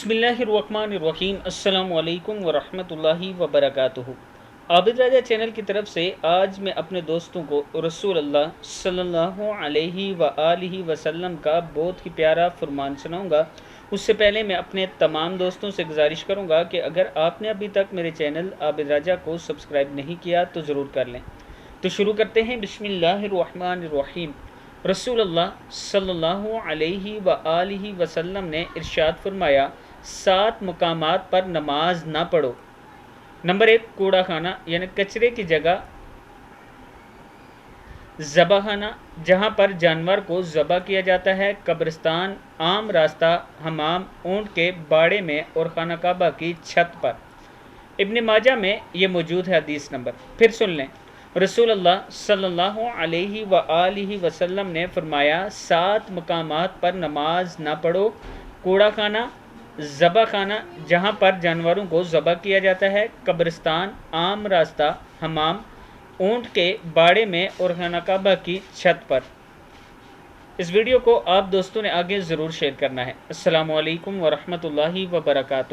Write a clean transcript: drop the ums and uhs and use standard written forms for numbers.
बिस्मिल्लाहिर्रहमानिर्रहीम अस्सलामु अलैकुम वरहमतुल्लाहि वबरकातुहू। आबिद राजा चैनल की तरफ से आज मैं अपने दोस्तों को रसूल अल्लाह सल्लल्लाहु अलैहि वआलिहि वसल्लम का बहुत ही प्यारा फरमान सुनाऊंगा। उससे पहले मैं अपने तमाम दोस्तों से गुजारिश करूंगा कि अगर आपने अभी तक मेरे चैनल आबिद राजा को सब्सक्राइब नहीं किया तो ज़रूर कर लें। तो शुरू करते हैं। बिस्मिल्लाहिर्रहमानिर्रहीम। रसूल अल्लाह सल्लल्लाहु अलैहि वआलिहि वसल्लम ने इरशाद फरमाया, 7 मकामात पर नमाज ना पढ़ो। नंबर 1, कूड़ा खाना यानी कचरे की जगह, ज़बह खाना जहाँ पर जानवर को ज़बह किया जाता है, कब्रिस्तान, आम रास्ता, हमाम, ऊँट के बाड़े में और खाना काबा की छत पर। इब्न माजा में ये मौजूद है हदीस नंबर। फिर सुन लें। रसूल अल्लाह सल्लल्लाहु अलैहि वआलिहि वसल्लम ने फरमाया, 7 मकामात पर नमाज ना पढ़ो। कूड़ा खाना, ज़बह खाना जहाँ पर जानवरों को ज़बह किया जाता है, कब्रिस्तान, आम रास्ता, हमाम, ऊँट के बाड़े में और खाना काबा की छत पर। इस वीडियो को आप दोस्तों ने आगे ज़रूर शेयर करना है। अस्सलामु अलैकुम वरहमतुल्लाहि वबरकातुहू।